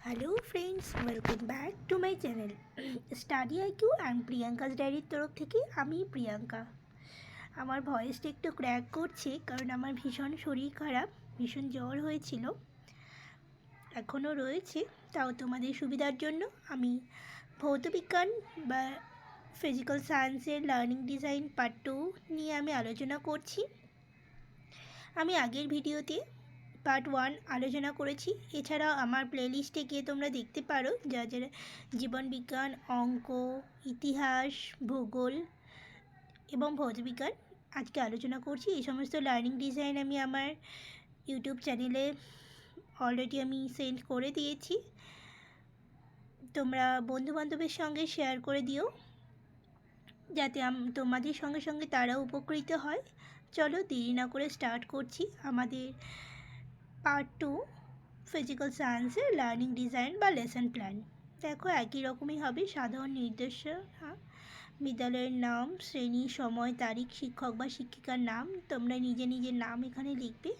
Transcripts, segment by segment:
Hello friends, welcome back to my channel study IQ and Priyanka's ডায়েরির তরফ থেকে আমি প্রিয়াঙ্কা। আমার ভয়েসটা একটু ক্র্যাক করছে কারণ আমার ভীষণ শরীর খারাপ, ভীষণ জ্বর হয়েছিল, এখনও রয়েছে। তাও তোমাদের সুবিধার জন্য আমি ভৌতবিজ্ঞান বা ফিজিক্যাল সায়েন্সের লার্নিং ডিজাইন পার্ট 2 নিয়ে আমি আলোচনা করছি। আমি আগের ভিডিওতে পার্ট 1 আলোচনা করেছি। এছাড়াও আমার প্লেলিস্টে গিয়ে তোমরা দেখতে পারো যারা জীবনবিজ্ঞান, অঙ্ক, ইতিহাস, ভূগোল এবং ভৌতবিজ্ঞান আজকে আলোচনা করছি। এই সমস্ত লার্নিং ডিজাইন আমি আমার ইউটিউব চ্যানেলে অলরেডি আমি সেন্ড করে দিয়েছি। তোমরা বন্ধুবান্ধবের সঙ্গে শেয়ার করে দিও যাতে তোমাদের সঙ্গে সঙ্গে তারাও উপকৃত হয়। চলো দেরি না করে স্টার্ট করছি আমাদের পার্ট 2 ফিজিক্যাল সায়েন্সের লার্নিং ডিজাইন বা লেসন প্ল্যান। দেখো একই রকমই হবে। সাধারণ নির্দেশনা, বিদ্যালয়ের নাম, শ্রেণী, সময়, তারিখ, শিক্ষক বা শিক্ষিকার নাম। তোমরা নিজের নাম এখানে লিখবে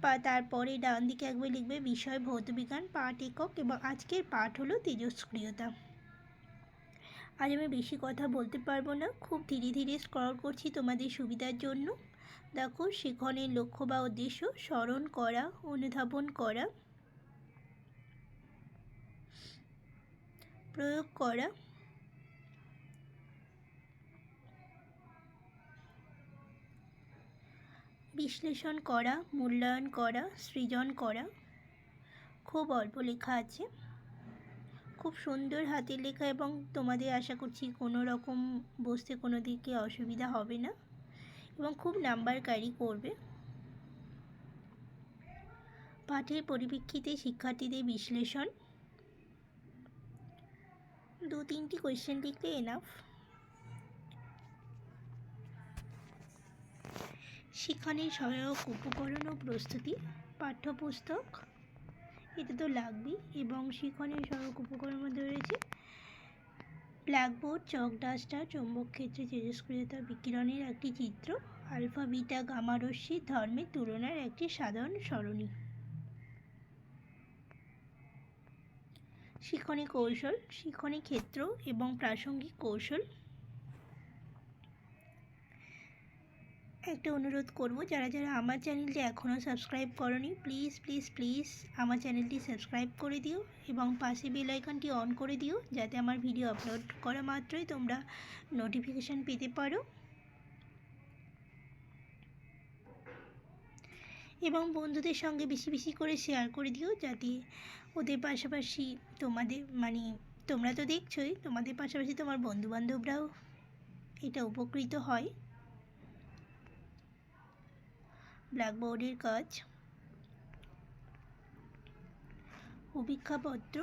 বা তারপরে ডান দিকে একবার লিখবে বিষয় ভৌতবিজ্ঞান, পাঠ একক, এবং আজকের পাঠ হলো তেজস্ক্রিয়তা। আজ আমি বেশি কথা বলতে পারবো না, খুব ধীরে ধীরে স্ক্রল করছি তোমাদের সুবিধার জন্য। দেখো, শিখনের লক্ষ্য বা উদ্দেশ্য: স্মরণ করা, অনুধাবন করা, প্রয়োগ করা, বিশ্লেষণ করা, মূল্যায়ন করা, সৃজন করা। খুব অল্প লেখা আছে, খুব সুন্দর হাতের লেখা, এবং তোমাদের আশা করছি কোনো রকম বুঝতে কোনো দিকে অসুবিধা হবে না এবং খুব নাম্বার ক্যারি করবে। পাঠের পরিপ্রেক্ষিতে শিক্ষার্থীদের বিশ্লেষণ, 2-3টি কোয়েশ্চেন লিখলে এনাফ। শিক্ষণের সহায়ক উপকরণ ও প্রস্তুতি: পাঠ্যপুস্তক, এটা তো লাগবেই, এবং শিক্ষণের সহায়ক উপকরণের মধ্যে রয়েছে ব্ল্যাকবোর্ড, চক, ডাস্টার, চৌম্বক ক্ষেত্রে তেজস্ক্রিয়তা বিকিরণের একটি চিত্র, আলফা, বিটা, গামা রশ্মি ধর্মের তুলনার একটি সাধারণ সরণি। শিক্ষণিক কৌশল, শিক্ষণিক ক্ষেত্র এবং প্রাসঙ্গিক কৌশল। একটা অনুরোধ করব, যারা আমার চ্যানেলটি এখনও সাবস্ক্রাইব করনি, প্লিজ আমার চ্যানেলটি সাবস্ক্রাইব করে দিও এবং পাশে বেল আইকনটি অন করে দিও যাতে আমার ভিডিও আপলোড করা মাত্রই তোমরা নোটিফিকেশান পেতে পারো। এবং বন্ধুদের সঙ্গে বেশি করে শেয়ার করে দিও যাতে ওদের পাশাপাশি তোমাদের তোমরা তো দেখছোই, তোমাদের পাশাপাশি তোমার বন্ধুবান্ধবরাও এটা উপকৃত হয়। ব্ল্যাকবোর্ডের কাজ, অভিজ্ঞাপত্র,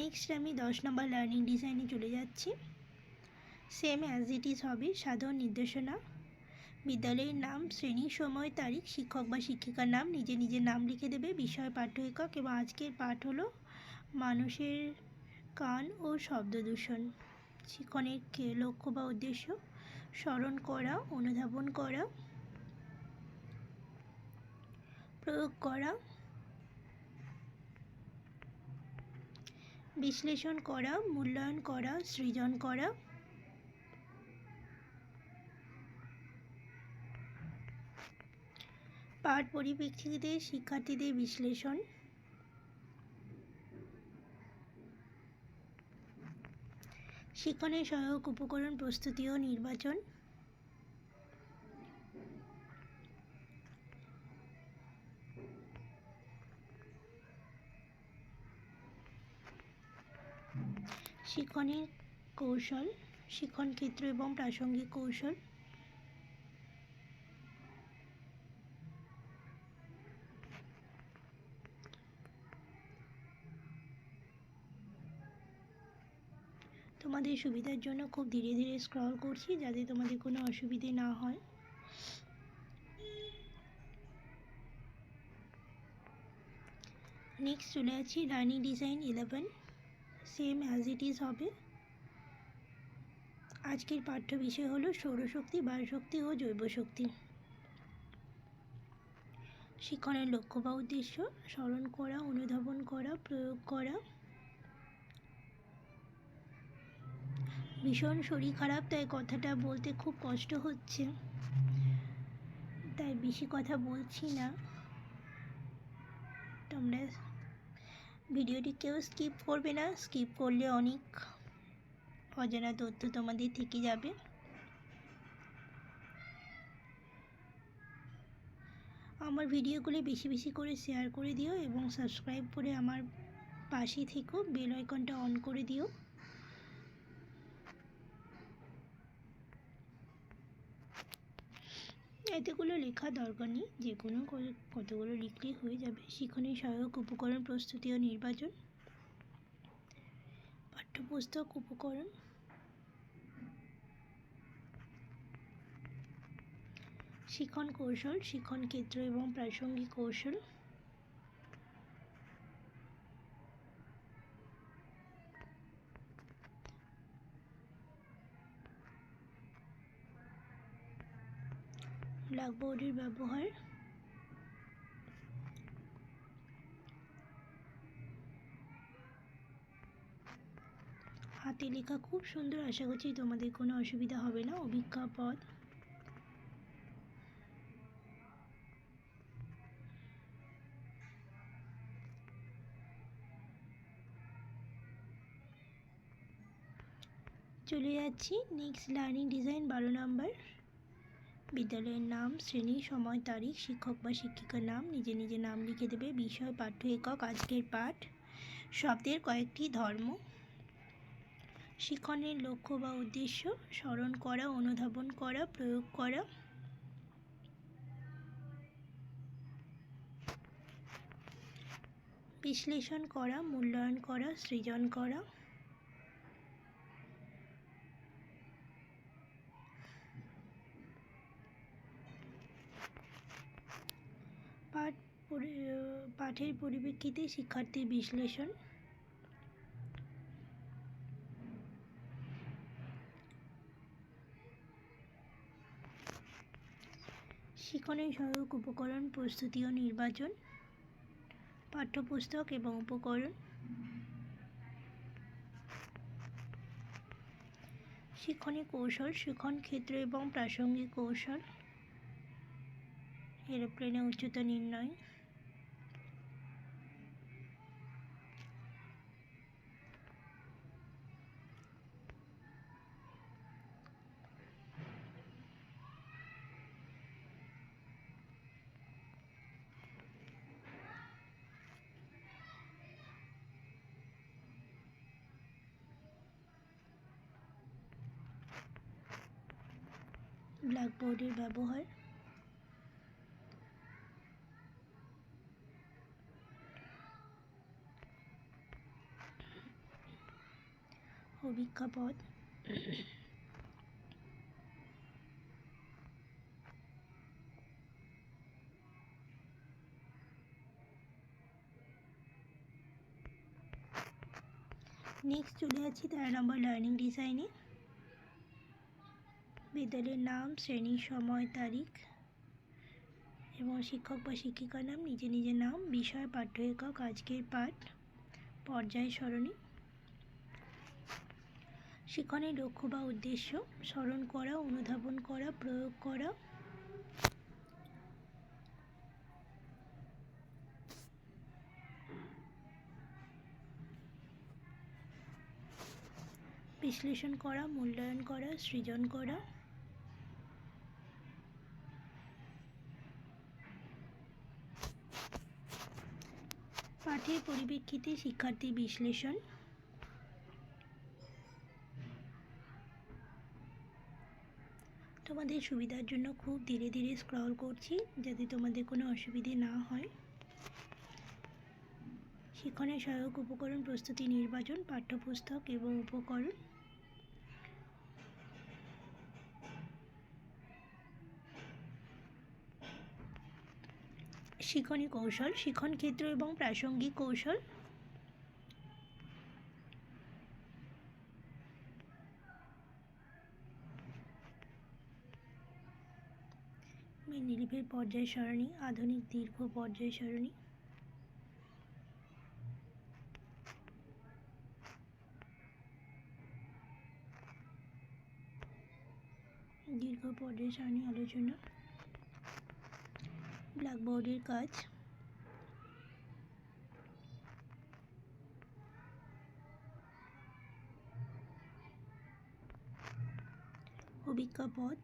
নেক্সট আমি 10 নম্বর লার্নিং ডিজাইনে চলে যাচ্ছি। সেম অ্যাজ ইট ইজ হবে। সাধারণ নির্দেশনা: বিদ্যালয়ের নাম, শ্রেণী, সময়, তারিখ, শিক্ষক বা শিক্ষিকার নাম, নিজের নাম লিখে দেবে। বিষয় পাঠ্য একক, এবং আজকের পাঠ হলো মানুষের কান ও শব্দ দূষণ। শিক্ষণের লক্ষ্য বা উদ্দেশ্য: স্মরণ করা, অনুধাবন করা, প্রয়োগ করা, বিশ্লেষণ করা, মূল্যায়ন করা, সৃজন করা। পাঠ পরিপ্রেক্ষিতে শিক্ষার্থীদের বিশ্লেষণ, শিক্ষণের সহায়ক উপকরণ প্রস্তুতি ও নির্বাচন, শিক্ষণের কৌশল, শিক্ষণ ক্ষেত্র এবং প্রাসঙ্গিক কৌশল। তোমাদের সুবিধার জন্য খুব ধীরে ধীরে স্ক্রল করছি যাতে তোমাদের কোনো অসুবিধে না হয়। নেক্সট চলে যাচ্ছি learning design 11। Same as it is হবে। আজকের পাঠ্য বিষয় হলো সৌরশক্তি, বায়ুশক্তি ও জৈব শক্তি। শিক্ষণের লক্ষ্য বা উদ্দেশ্য: স্মরণ করা, অনুধাবন করা, প্রয়োগ করা। ভীষণ শরীর খারাপ, তাই কথাটা বলতে খুব কষ্ট হচ্ছে, তাই বেশি কথা বলছি না। তোমরা ভিডিওটি কেউ স্কিপ করবে না, স্কিপ করলে অনেক অজানা তথ্য তোমাদের থেকে যাবে। আমার ভিডিওগুলি বেশি বেশি করে শেয়ার করে দিও এবং সাবস্ক্রাইব করে আমার পাশে থেকো, বেল আইকনটা অন করে দিও। এতগুলো লেখা দরকার নেই, যে কোনো কতগুলো লিখলেই হয়ে যাবে। শিক্ষণের সহায়ক উপকরণ প্রস্তুতি ও নির্বাচন। পাঠ্যপুস্তক উপকরণ: শিক্ষণ কৌশল, শিক্ষণ ক্ষেত্র এবং প্রাসঙ্গিক কৌশল। ব্ল্যাকবোর্ডের ব্যবহার। হাতে লেখা খুব সুন্দর, আশা করছি তোমাদের কোনো অসুবিধা হবে না। অভিজ্ঞা পদ। চলে যাচ্ছি নেক্সট, লার্নিং ডিজাইন 12 নম্বর। বিদ্যালয়ের নাম, শ্রেণী, সময়, তারিখ, শিক্ষক বা শিক্ষিকার নাম, নিজে নিজে নাম লিখে দেবে। বিষয়, পাঠ্য একক, আজকের পাঠ, শব্দের কয়েকটি ধর্ম। শিক্ষণের লক্ষ্য বা উদ্দেশ্য: স্মরণ করা, অনুধাবন করা, প্রয়োগ করা। বিশ্লেষণ করা, মূল্যায়ন করা, সৃজন করা। পাঠের পরিপ্রেক্ষিতে শিক্ষার্থীর বিশ্লেষণ। শিক্ষণের সহায়ক উপকরণ প্রস্তুতি ও নির্বাচন। পাঠ্যপুস্তক এবং উপকরণ। শিক্ষণের কৌশল, শিক্ষণ ক্ষেত্র এবং প্রাসঙ্গিক কৌশল। এরোপ্লেনে উচ্চতা নির্ণয়। ব্ল্যাকবোর্ডের ব্যবহার। অভিজ্ঞা পদ। নেক্সট চলে যাচ্ছি 13 নম্বর, লার্নিং ডিজাইনে। বিদ্যালয়ের নাম, শ্রেণী, সময়, তারিখ এবং শিক্ষক বা শিক্ষিকার নাম, নিজে নিজের নাম। বিষয়, পাঠ্য একক, আজকের পাঠ, পর্যায় সারণী। শিক্ষণের লক্ষ্য বা উদ্দেশ্য: স্মরণ করা, অনুধাবন করা, প্রয়োগ করা। বিশ্লেষণ করা, মূল্যায়ন করা, সৃজন করা। পাঠের পরিপ্রেক্ষিতে শিক্ষার্থী বিশ্লেষণ। তোমাদের সুবিধার জন্য খুব ধীরে ধীরে স্ক্রল করছি, যাতে তোমাদের কোনো অসুবিধে না হয়। শিক্ষণের সহায়ক উপকরণ প্রস্তুতি নির্বাচন, পাঠ্যপুস্তক এবং উপকরণ। শিক্ষণী কৌশল, শিক্ষণ ক্ষেত্র এবং প্রাসঙ্গিক কৌশল। মেন্ডেলিভের পর্যায় সারণী, আধুনিক দীর্ঘ পর্যায় সারণী। দীর্ঘ পর্যায় সারণী আলোচনা। ব্ল্যাকবোর্ডের কাজ। অভিজ্ঞা পদ।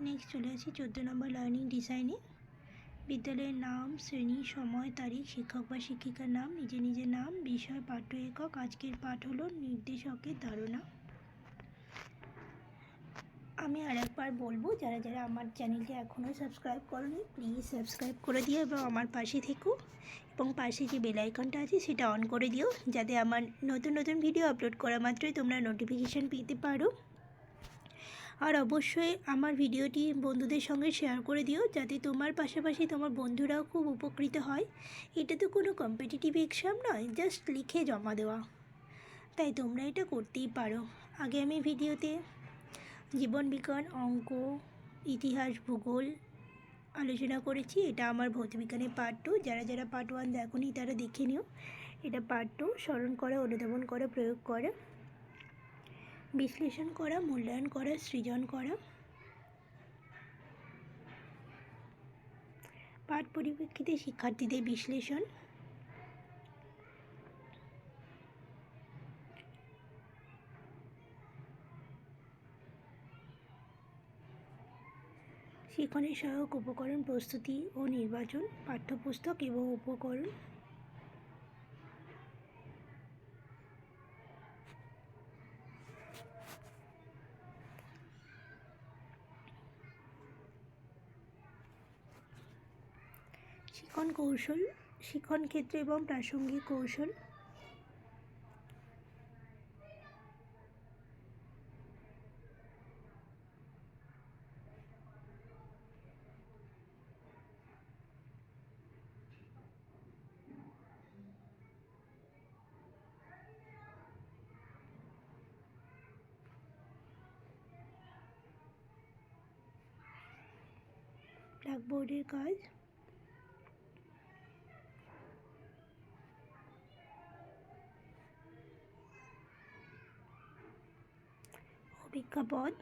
নেক্সট চলে আসি 14 নম্বর লার্নিং ডিজাইনে। বিদ্যালয়ের নাম, শ্রেণী, সময়, তারিখ, শিক্ষক বা শিক্ষিকার নাম, নিজের নাম, বিষয়, পাঠ্য একক। আজকের পাঠ হলো নির্দেশকের ধারণা। আমি আর একবার বলবো, যারা যারা আমার চ্যানেলটি এখনও সাবস্ক্রাইব করোনি প্লিজ সাবস্ক্রাইব করে দিও এবং আমার পাশে থেকো, এবং পাশে যে বেল আইকনটা আছে সেটা অন করে দিও, যাতে আমার নতুন নতুন ভিডিও আপলোড করা মাত্রই তোমরা নোটিফিকেশান পেতে পারো। আর অবশ্যই আমার ভিডিওটি বন্ধুদের সঙ্গে শেয়ার করে দিও, যাতে তোমার পাশাপাশি তোমার বন্ধুরাও খুব উপকৃত হয়। এটা তো কোনো কম্পিটিটিভ এক্সাম নয়, জাস্ট লিখে জমা দেওয়া, তাই তোমরা এটা করতেই পারো। আগে আমি ভিডিওতে জীবন বিজ্ঞান, অঙ্ক, ইতিহাস, ভূগোল আলোচনা করেছি। এটা আমার ভৌতবিজ্ঞানের পার্ট 2। যারা যারা পার্ট 1 দেখোনি তারা দেখে নিও। এটা পার্ট 2, স্মরণ করা, অনুধাবন করা, প্রয়োগ করা, বিশ্লেষণ করা, মূল্যায়ন করা, সৃজন করা। পাঠ পরিপ্রেক্ষিতে শিক্ষার্থীদের বিশ্লেষণ। শিক্ষণের সহায়ক উপকরণ প্রস্তুতি ও নির্বাচন, পাঠ্যপুস্তক এবং উপকরণ। শিক্ষণ কৌশল, শিক্ষণ ক্ষেত্র এবং প্রাসঙ্গিক কৌশল। ব্ল্যাকবোর্ডের কাজ। অভিজ্ঞা পদ।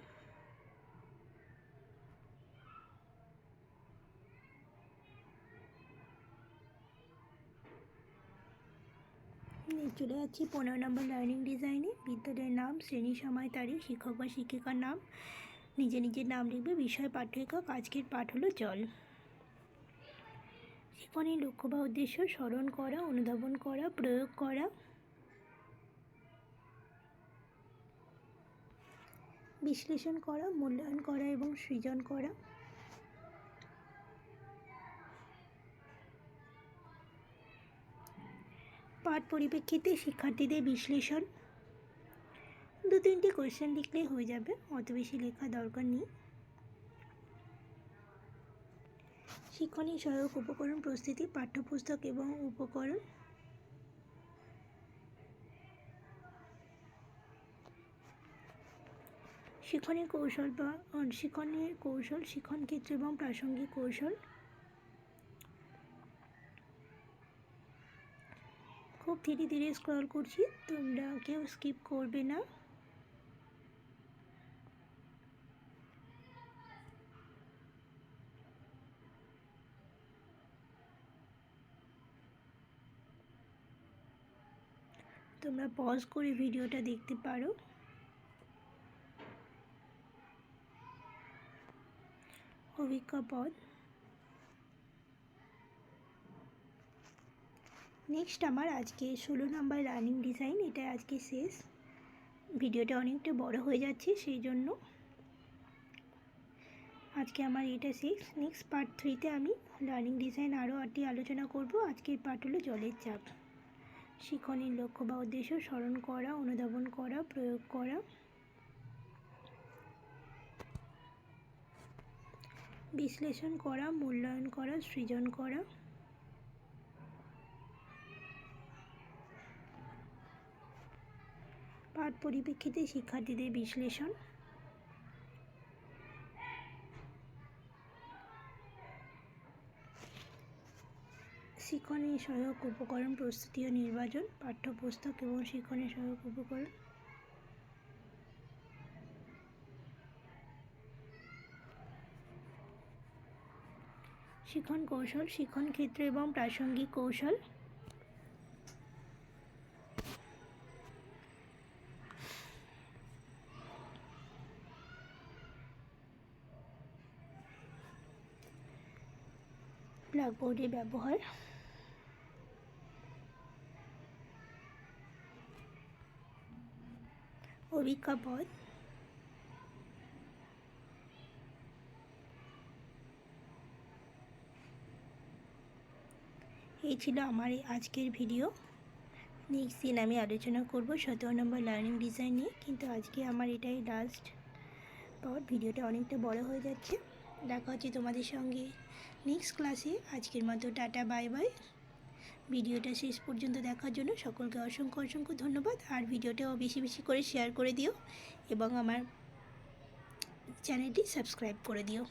চলে যাচ্ছি 15 নম্বর লার্নিং ডিজাইনে। বিদ্যালয়ের নাম, শ্রেণী, সময়, তারিখ, শিক্ষক বা শিক্ষিকার নাম, নিজের নাম লিখবে, বিষয়, পাঠ্য একক। আজকের পাঠ হলো জল। শিক্ষণের লক্ষ্য বা উদ্দেশ্য, স্মরণ করা, অনুধাবন করা, প্রয়োগ করা, বিশ্লেষণ করা, মূল্যায়ন করা এবং সৃজন করা। পাঠ পরিপ্রেক্ষিতে শিক্ষার্থীদের বিশ্লেষণ। 2-3টি কোয়েশ্চেন লিখলে হয়ে যাবে, অত বেশি লেখা দরকার নেই। শিক্ষণের সহায়ক উপকরণ প্রস্তুতি, পাঠ্যপুস্তক এবং উপকরণ। শিক্ষণের কৌশল বা শিক্ষণের কৌশল, শিক্ষণ ক্ষেত্র এবং প্রাসঙ্গিক কৌশল। খুব ধীরে ধীরে স্ক্রল করছি, তোমরা কেউ স্কিপ করবে না। তোমরা পজ করে ভিডিওটা দেখতে পারো। অভিজ্ঞা পদ। নেক্সট আমার আজকে 16 নম্বর রানিং ডিজাইন। এটা আজকে শেষ। ভিডিওটা অনেকটা বড় হয়ে যাচ্ছে, সেই জন্য আজকে আমার এটা শেষ। নেক্সট পার্ট 3তে আমি লার্নিং ডিজাইন আরও 8টি আলোচনা করব। আজকের পার্ট হলো জলের চাপ। শিক্ষণের লক্ষ্য বা উদ্দেশ্য, স্মরণ করা, অনুধাবন করা, প্রয়োগ করা, বিশ্লেষণ করা, মূল্যায়ন করা, সৃজন করা। পাঠ পরিপ্রেক্ষিতে শিক্ষার্থীদের বিশ্লেষণ, শিক্ষণের সহায়ক উপকরণ প্রস্তুতি ও নির্বাচন, পাঠ্যপুস্তক এবং শিক্ষণের সহায়ক উপকরণ, শিক্ষণ কৌশল, শিক্ষণ ক্ষেত্র এবং প্রাসঙ্গিক কৌশল, ব্ল্যাকবোর্ডের ব্যবহার, অভিজ্ঞাপদ, এই ছিল আমার আজকের ভিডিও। নেক্সট দিন আমি আলোচনা করব 17 নম্বর লার্নিং ডিজাইন নিয়ে, কিন্তু আজকে আমার এটাই লাস্ট পার্ট। ভিডিওটা অনেকটা বড় হয়ে যাচ্ছে। দেখা হচ্ছে তোমাদের সঙ্গে নেক্সট ক্লাসে। আজকের মতো টাটা, বাই বাই। ভিডিওটা শেষ পর্যন্ত দেখার জন্য সকলকে অসংখ্য অসংখ্য ধন্যবাদ। আর ভিডিওটাও বেশি বেশি করে শেয়ার করে দিও এবং আমার চ্যানেলটি সাবস্ক্রাইব করে দিও।